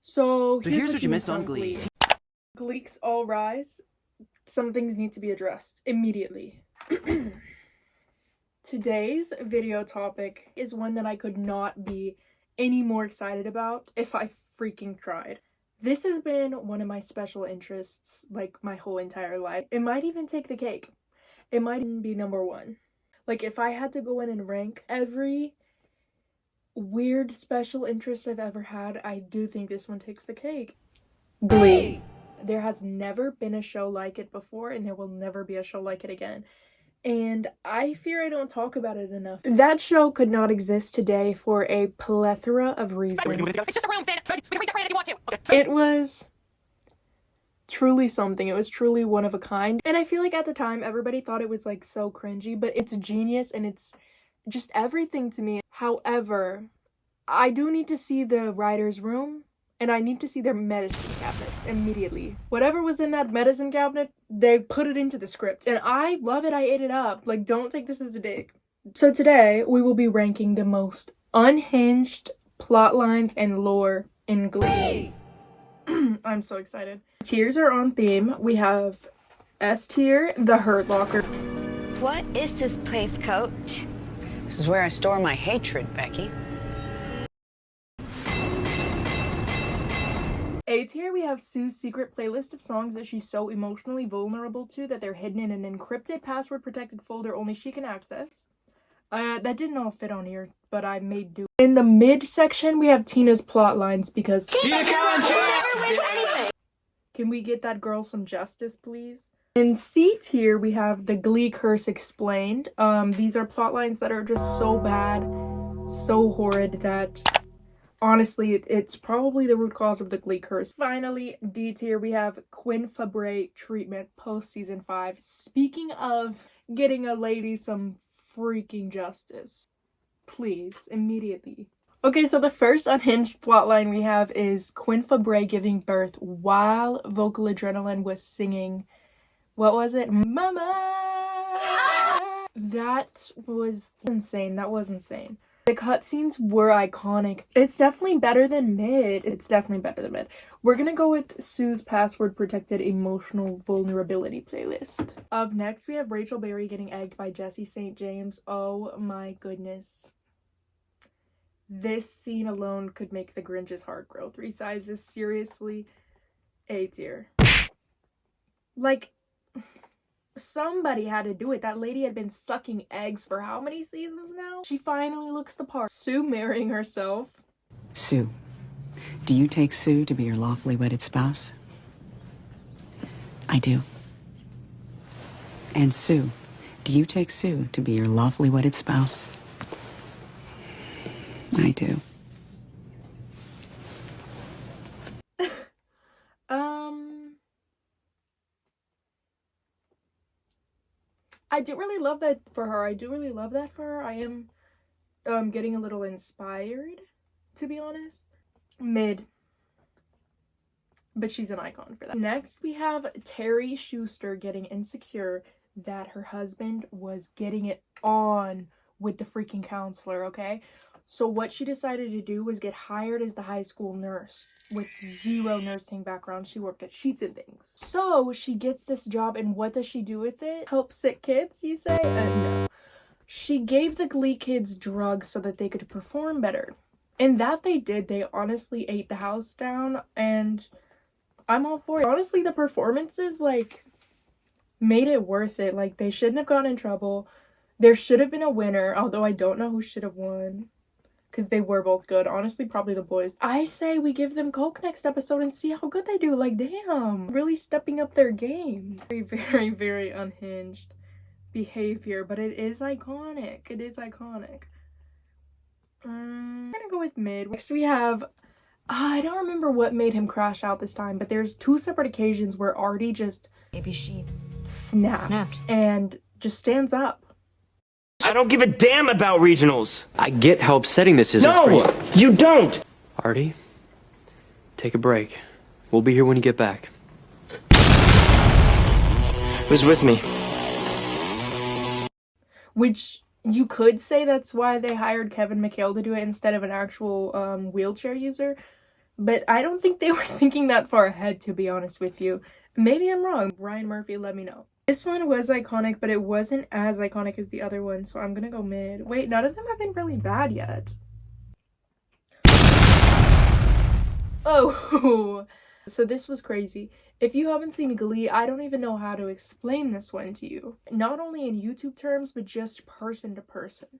So here's what you missed on Glee. Gleeks all rise. Some things need to be addressed immediately. Today's video topic is one that I could not be any more excited about if I freaking tried. This has been one of my special interests like my whole entire life. It might even take the cake. It might even be number one. Like if I had to go in and rank every weird special interest I've ever had, I do think this one takes the cake. Glee. There has never been a show like it before, and there will never be a show like it again. And I fear I don't talk about it enough. That show could not exist today for a plethora of reasons. It's just a round, Finn. We can make that if you want to. Okay. It was truly something. It was truly one of a kind. And I feel like at the time, everybody thought it was like so cringy, but it's genius and it's just everything to me. However, I do need to see the writer's room. And I need to see their medicine cabinets immediately. Whatever was in that medicine cabinet, they put it into the script. And I love it. I ate it up. Like, don't take this as a dig. So today, we will be ranking the most unhinged plot lines and lore in Glee. I'm so excited. Tiers are on theme. We have S tier, The Hurt Locker. What is this place, Coach? This is where I store my hatred, Becky. A tier, we have Sue's secret playlist of songs that she's so emotionally vulnerable to that they're hidden in an encrypted, password-protected folder only she can access. That didn't all fit on here, but I made do. In the mid section, we have Tina's plot lines because... Can we get that girl some justice, please? In C tier, we have the Glee curse explained. These are plot lines that are just so bad, so horrid that... Honestly, it's probably the root cause of the Glee curse. Finally, D tier, we have Quinn Fabray treatment post-season 5. Speaking of getting a lady some freaking justice. Please, immediately. Okay, so the first unhinged plotline we have is Quinn Fabray giving birth while Vocal Adrenaline was singing, what was it? Mama! That was insane. That was insane. The cutscenes were iconic. It's definitely better than mid. We're gonna go with Sue's password-protected emotional vulnerability playlist. Up next, we have Rachel Berry getting egged by Jesse St. James. Oh my goodness. This scene alone could make the Grinch's heart grow 3 sizes. Seriously. A tier. Like... Somebody had to do it. That lady had been sucking eggs for how many seasons now? She finally looks the part. Sue marrying herself. Sue, do you take Sue to be your lawfully wedded spouse? I do. And Sue, do you take Sue to be your lawfully wedded spouse? I do. I do really love that for her. I am getting a little inspired, to be honest. Mid. But she's an icon for that. Next, we have Terry Schuster getting insecure that her husband was getting it on with the freaking counselor, okay? So what she decided to do was get hired as the high school nurse with 0 nursing background. She worked at Sheets and Things. So she gets this job, and what does she do with it? Help sick kids, you say? No. She gave the Glee kids drugs so that they could perform better. And that they did. They honestly ate the house down, and I'm all for it. Honestly, the performances, like, made it worth it. Like, they shouldn't have gotten in trouble. There should have been a winner, although I don't know who should have won. Because they were both good. Honestly, probably the boys. I say we give them Coke next episode and see how good they do. Like, damn. Really stepping up their game. Very, very, very unhinged behavior. But it is iconic. It is iconic. I'm gonna go with mid. Next we have... I don't remember what made him crash out this time. But there's 2 separate occasions where Artie just... Maybe she snapped. And just stands up. I don't give a damn about regionals. I get how upsetting this is. No, you don't. Artie, take a break. We'll be here when you get back. Who's with me? Which you could say that's why they hired Kevin McHale to do it instead of an actual wheelchair user. But I don't think they were thinking that far ahead, to be honest with you. Maybe I'm wrong. Ryan Murphy, let me know. This one was iconic, but it wasn't as iconic as the other one, so I'm gonna go mid. Wait, none of them have been really bad yet. Oh, so this was crazy. If you haven't seen Glee, I don't even know how to explain this one to you. Not only in YouTube terms, but just person to person.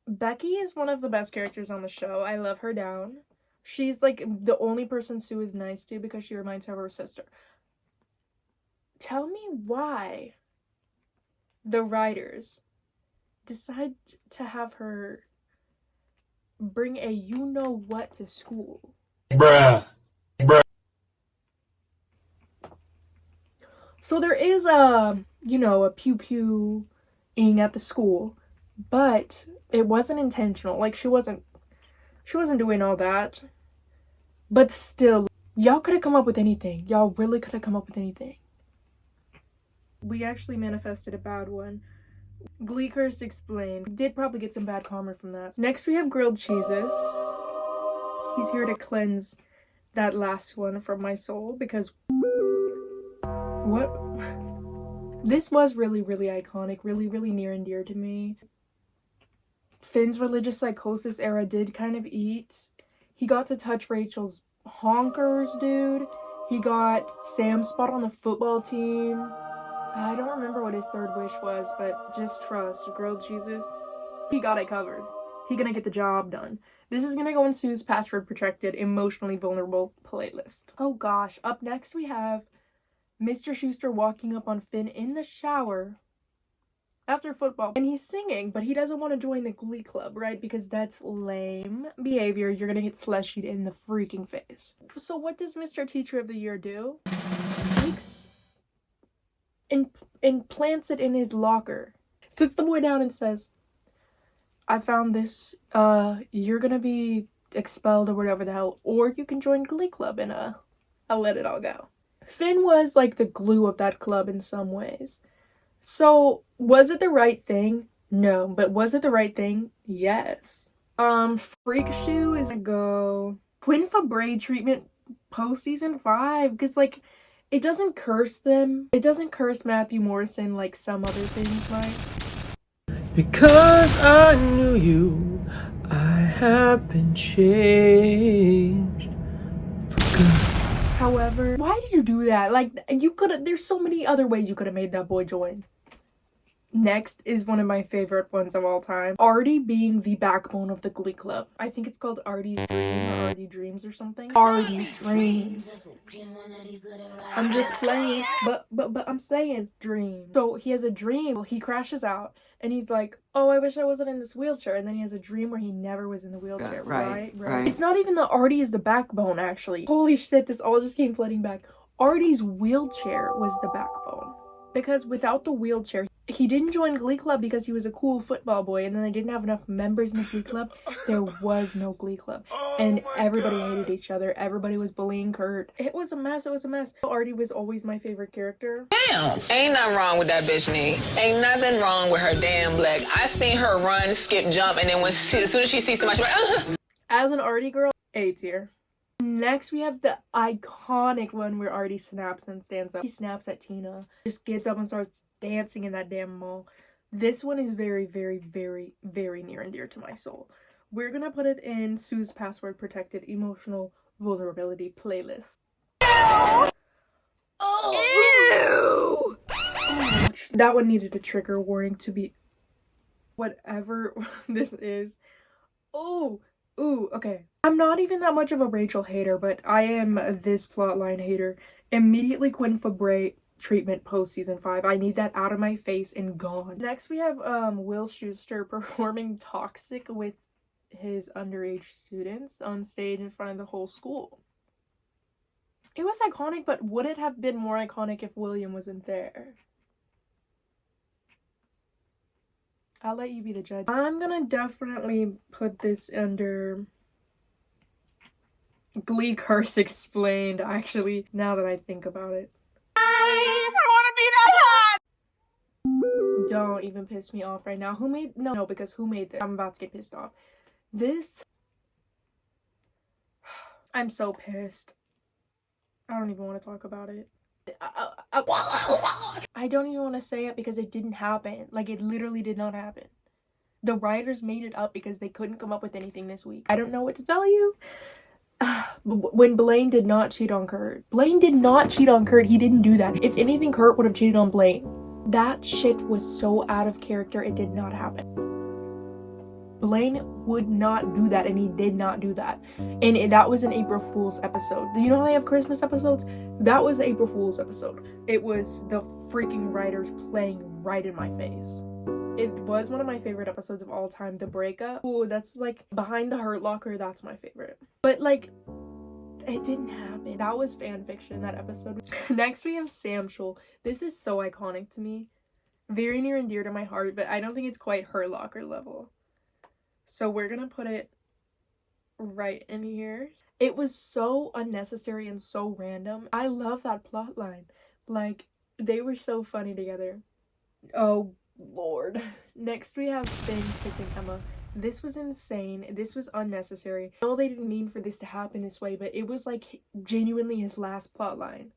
Becky is one of the best characters on the show. I love her down. She's like the only person Sue is nice to because she reminds her of her sister. Tell me why the writers decide to have her bring a you-know-what to school. Bruh. So there is a pew-pewing at the school, but it wasn't intentional. Like she wasn't doing all that. But still, y'all could have come up with anything. Y'all really could have come up with anything. We actually manifested a bad one. Glee curse explained. Did probably get some bad karma from that. Next we have grilled cheeses. He's here to cleanse that last one from my soul because what? This was really, really iconic, really, really near and dear to me. Finn's religious psychosis era did kind of eat. He got to touch Rachel's honkers, dude. He got Sam's spot on the football team. I don't remember what his third wish was, but just trust, grilled cheeses. He got it covered. He gonna get the job done. This is gonna go in Sue's password protected, emotionally vulnerable playlist. Oh gosh, up next we have Mr. Schuester walking up on Finn in the shower after football. And he's singing, but he doesn't want to join the Glee Club, right? Because that's lame behavior. You're gonna get slushied in the freaking face. So what does Mr. Teacher of the Year do? Takes and plants it in his locker. Sits the boy down and says, I found this. You're gonna be expelled or whatever the hell. Or you can join Glee Club and I'll let it all go. Finn was like the glue of that club in some ways. So, was it the right thing? No. But was it the right thing? Yes. Freak Shoe is gonna go Quinn Fabray treatment post season 5. Because, like, it doesn't curse them. It doesn't curse Matthew Morrison like some other things might. Because I knew you, I have been changed for good. However, why did you do that? Like, you could have, there's so many other ways you could have made that boy join. Next is one of my favorite ones of all time. Artie being the backbone of the Glee Club. I think it's called Artie's Dream or Artie Dreams or something. Artie Dreams. I'm just playing, but I'm saying dream. So he has a dream. He crashes out and he's like, oh, I wish I wasn't in this wheelchair. And then he has a dream where he never was in the wheelchair. Right. It's not even that Artie is the backbone, actually. Holy shit, this all just came flooding back. Artie's wheelchair was the backbone. Because without the wheelchair, he didn't join Glee Club because he was a cool football boy, and then they didn't have enough members in the Glee Club. There was no Glee Club. And everybody hated each other. Everybody was bullying Kurt. It was a mess. It was a mess. Artie was always my favorite character. Damn. Ain't nothing wrong with that bitch, Nee. Ain't nothing wrong with her damn leg. I seen her run, skip, jump, and then as soon as she sees somebody, she's like, As an Artie girl, A tier. Next, we have the iconic one where Artie snaps and stands up. He snaps at Tina. Just gets up and starts dancing in that damn mall. This one is very, very, very, very near and dear to my soul. We're gonna put it in Sue's password protected emotional vulnerability playlist. Oh! Ew! That one needed a trigger warning to be whatever this is. Oh! Ooh, okay. I'm not even that much of a Rachel hater, but I am this plotline hater. Immediately Quinn Fabray treatment post season 5. I need that out of my face and gone. Next we have Will Schuester performing Toxic with his underage students on stage in front of the whole school. It was iconic, but would it have been more iconic if William wasn't there? I'll let you be the judge. I'm gonna definitely put this under Glee curse explained, actually, now that I think about it. I wanna be that hot! Don't even piss me off right now. Who made... No, because who made this? I'm about to get pissed off. This... I'm so pissed. I don't even want to talk about it. I don't even want to say it because it didn't happen. Like, it literally did not happen. The writers made it up because they couldn't come up with anything this week. I don't know what to tell you. When Blaine did not cheat on Kurt. Blaine did not cheat on Kurt. He didn't do that. If anything, Kurt would have cheated on Blaine. That shit was so out of character, it did not happen. Blaine would not do that, and he did not do that. And that was an April Fool's episode. You know how they have Christmas episodes? That was the April Fool's episode. It was the freaking writers playing right in my face. It was one of my favorite episodes of all time, the breakup. Ooh, that's like behind the Hurt Locker, that's my favorite. But like, it didn't happen. That was fan fiction, that episode. Next we have Samshul. This is so iconic to me. Very near and dear to my heart, but I don't think it's quite Hurt Locker level. So we're gonna put it right in here. It was so unnecessary and so random. I love that plot line. Like, they were so funny together. Oh, Lord. Next we have Finn kissing Emma. This was insane. This was unnecessary. I know they didn't mean for this to happen this way, but it was like genuinely his last plot line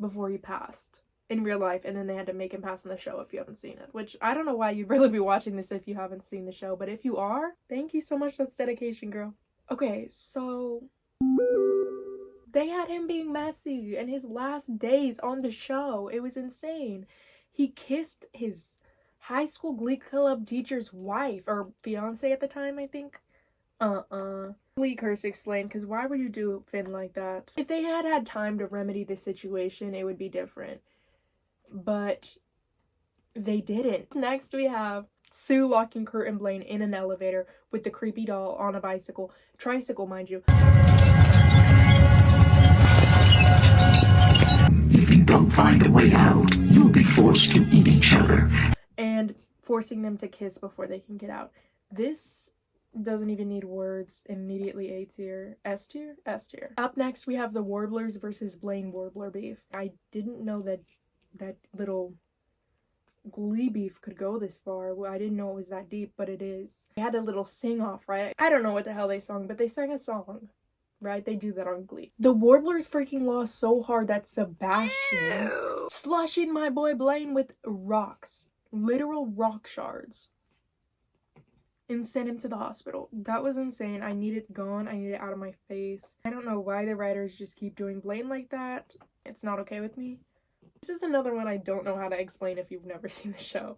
before he passed in real life, and then they had to make him pass in the show if you haven't seen it, which I don't know why you'd really be watching this if you haven't seen the show, but if you are, thank you so much. That's dedication, girl. Okay, so they had him being messy in his last days on the show. It was insane. He kissed his high school glee club teacher's wife, or fiance at the time, I think. Glee curse explained, because why would you do Finn like that? If they had had time to remedy the situation, it would be different. But they didn't. Next we have Sue locking Kurt and Blaine in an elevator with the creepy doll on a bicycle. Tricycle, mind you. If you don't find a way out, you'll be forced to eat each other. And forcing them to kiss before they can get out. This doesn't even need words. Immediately A tier. S tier? S tier. Up next we have the Warblers versus Blaine Warbler beef. I didn't know that little Glee beef could go this far. I didn't know it was that deep, but it is. They had a little sing-off, right? I don't know what the hell they sung, but they sang a song, right? They do that on Glee. The Warblers freaking lost so hard that Sebastian slushing my boy Blaine with rocks. Literal rock shards. And sent him to the hospital. That was insane. I need it gone. I need it out of my face. I don't know why the writers just keep doing Blaine like that. It's not okay with me. This is another one I don't know how to explain if you've never seen the show.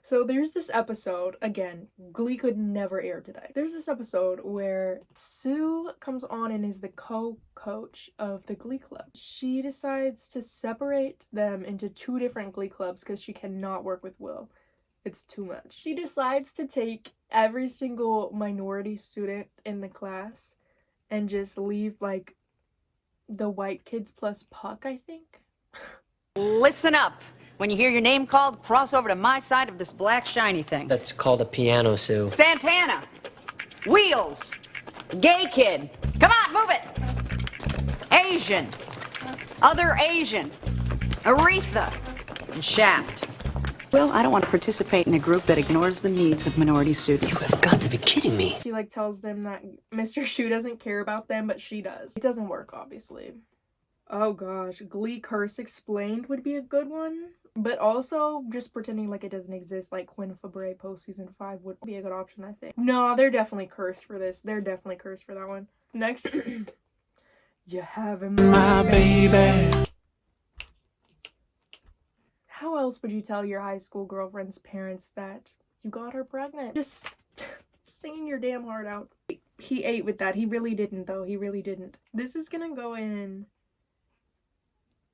So there's this episode, again, Glee could never air today. There's this episode where Sue comes on and is the co-coach of the Glee club. She decides to separate them into two different Glee clubs because she cannot work with Will. It's too much. She decides to take every single minority student in the class and just leave, like, the white kids plus Puck, I think. Listen up. When you hear your name called, cross over to my side of this black shiny thing. That's called a piano, Sue. Santana. Wheels. Gay kid. Come on, move it. Asian. Other Asian. Aretha. And Shaft. Well, I don't want to participate in a group that ignores the needs of minority students. You have got to be kidding me. She, like, tells them that Mr. Shu doesn't care about them, but she does. It doesn't work, obviously. Oh gosh, Glee curse explained would be a good one, but also just pretending like it doesn't exist, like Quinn Fabray post season 5 would be a good option, I think. No, they're definitely cursed for this. They're definitely cursed for that one. Next, you having my baby. How else would you tell your high school girlfriend's parents that you got her pregnant? Just singing your damn heart out. He ate with that. He really didn't, though. He really didn't. This is gonna go in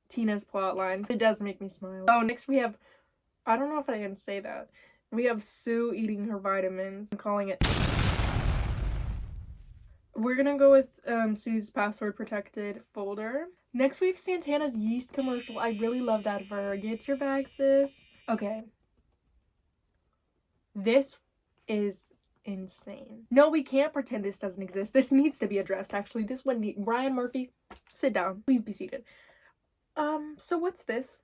Tina's plotline. It does make me smile. Oh, next we have, I don't know if I can say that. We have Sue eating her vitamins and calling it. We're gonna go with Sue's password protected folder. Next we have Santana's yeast commercial. I really love that for her. Get your bag, sis. Okay. This is insane. No, we can't pretend this doesn't exist. This needs to be addressed, actually. This one Ryan Murphy, sit down. Please be seated. So what's this?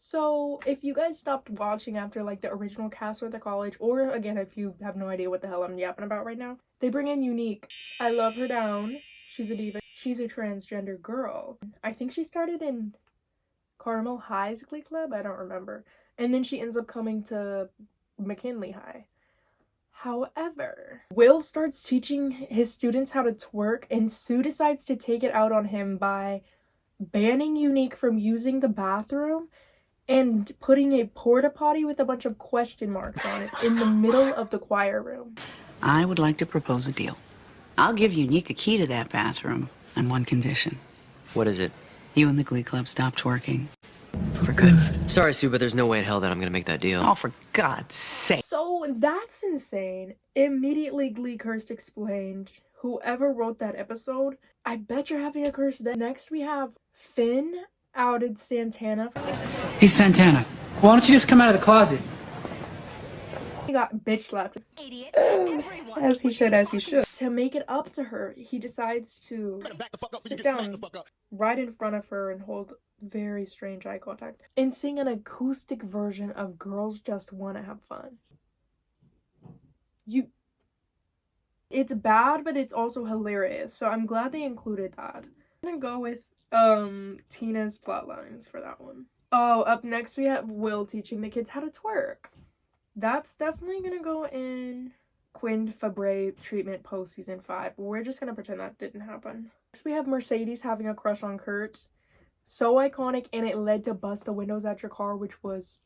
So if you guys stopped watching after like the original cast or the college, or again if you have no idea what the hell I'm yapping about right now, they bring in Unique. I love her down. She's a diva. She's a transgender girl. I think she started in Carmel High's Glee Club, I don't remember. And then she ends up coming to McKinley High. However, Will starts teaching his students how to twerk, and Sue decides to take it out on him by banning Unique from using the bathroom and putting a porta potty with a bunch of question marks on it in the middle of the choir room. I would like to propose a deal. I'll give Unique a key to that bathroom on one condition. What is it? You and the Glee Club stop twerking. For good. Sorry, Sue, but there's no way in hell that I'm gonna make that deal. Oh, for God's sake. So that's insane. Immediately Glee Cursed explained, whoever wrote that episode, I bet you're having a curse then. Next we have Finn outed Santana. Hey, Santana, why don't you just come out of the closet? He got bitch slapped. As he should. To make it up to her, he decides to sit down right in front of her and hold very strange eye contact and sing an acoustic version of Girls Just Wanna Have Fun. It's bad, but it's also hilarious, so I'm glad they included that. I'm gonna go with Tina's plotlines for that one. Oh, up next we have Will teaching the kids how to twerk. That's definitely gonna go in Quinn Fabre treatment post season 5. We're just gonna pretend that didn't happen. Next we have Mercedes having a crush on Kurt. So iconic, and it led to bust the windows at your car, which was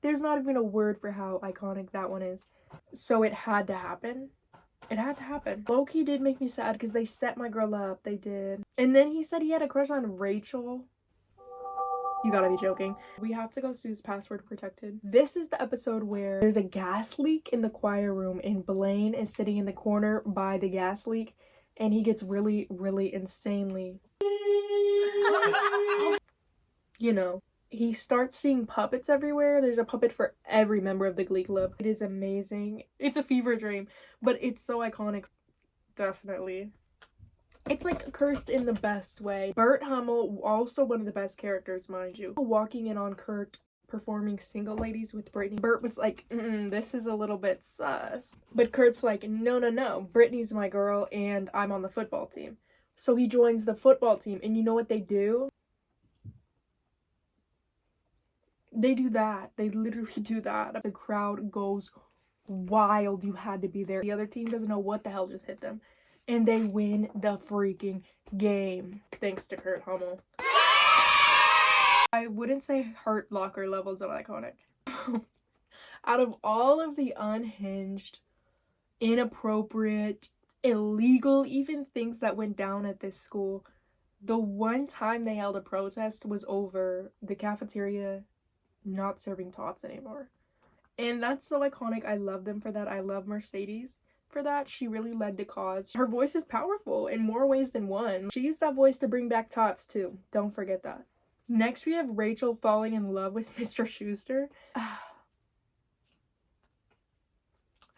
there's not even a word for how iconic that one is. So it had to happen. It had to happen. Low-key did make me sad because they set my girl up. They did. And then he said he had a crush on Rachel. You gotta be joking. We have to go Sue's password protected. This is the episode where there's a gas leak in the choir room and Blaine is sitting in the corner by the gas leak and he gets really, really insanely, you know, he starts seeing puppets everywhere. There's a puppet for every member of the Glee Club. It is amazing. It's a fever dream, but it's so iconic. Definitely. It's like cursed in the best way. Bert Hummel, also one of the best characters, mind you. Walking in on Kurt performing Single Ladies with Brittany. Bert was like, this is a little bit sus. But Kurt's like, no, Brittany's my girl and I'm on the football team. So he joins the football team, and you know what they do? They do that. They literally do that. The crowd goes wild. You had to be there. The other team doesn't know what the hell just hit them. And they win the freaking game. Thanks to Kurt Hummel. I wouldn't say Hurt Locker levels of iconic. Out of all of the unhinged, inappropriate, illegal, even things that went down at this school, the one time they held a protest was over the cafeteria not serving tots anymore. And that's so iconic. I love them for that. I love Mercedes for that. She really led the cause. Her voice is powerful in more ways than one. She used that voice to bring back tots too. Don't forget that. Next we have Rachel falling in love with Mr. Schuster. I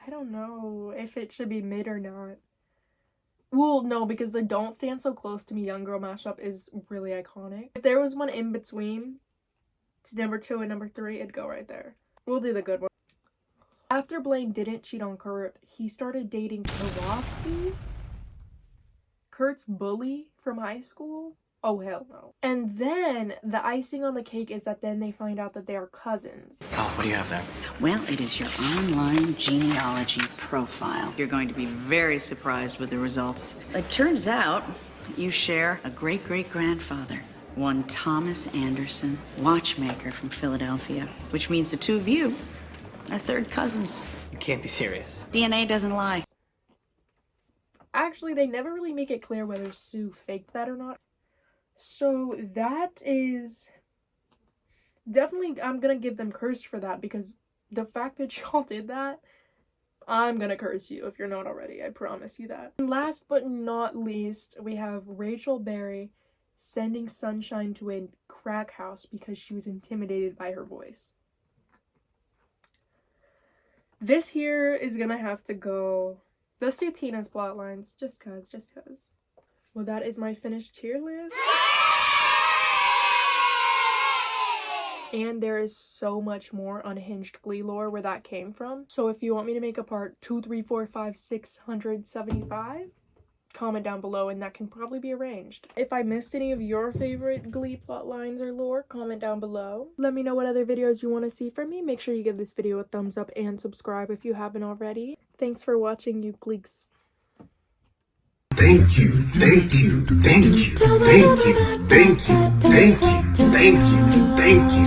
don't know if it should be mid or not. Well, no, because the Don't Stand So Close to Me Young Girl mashup is really iconic. If there was one in between to number 2 and number 3, it'd go right there. We'll do the good one. After Blaine didn't cheat on Kurt, he started dating Kowalski, Kurt's bully from high school. Oh, hell no. And then the icing on the cake is that then they find out that they are cousins. Oh, what do you have there? Well, it is your online genealogy profile. You're going to be very surprised with the results. It turns out you share a great-great-grandfather, one Thomas Anderson, watchmaker from Philadelphia, which means the two of you are third cousins. You can't be serious. DNA doesn't lie. Actually, they never really make it clear whether Sue faked that or not. So that is definitely, I'm gonna give them cursed for that, because the fact that y'all did that, I'm gonna curse you if you're not already. I promise you that. And last but not least, we have Rachel Berry sending Sunshine to a crack house because she was intimidated by her voice. This here is gonna have to go. Let's do Tina's plot lines, just cause. Well, that is my finished tier list. And there is so much more unhinged Glee lore where that came from. So if you want me to make a part 2, 3, 4, 5, 675, comment down below and that can probably be arranged. If I missed any of your favorite Glee plot lines or lore, comment down below. Let me know what other videos you want to see from me. Make sure you give this video a thumbs up and subscribe if you haven't already. Thanks for watching, you Gleeks. Thank you, thank you, thank you, thank you, thank you, thank you, thank you, thank you.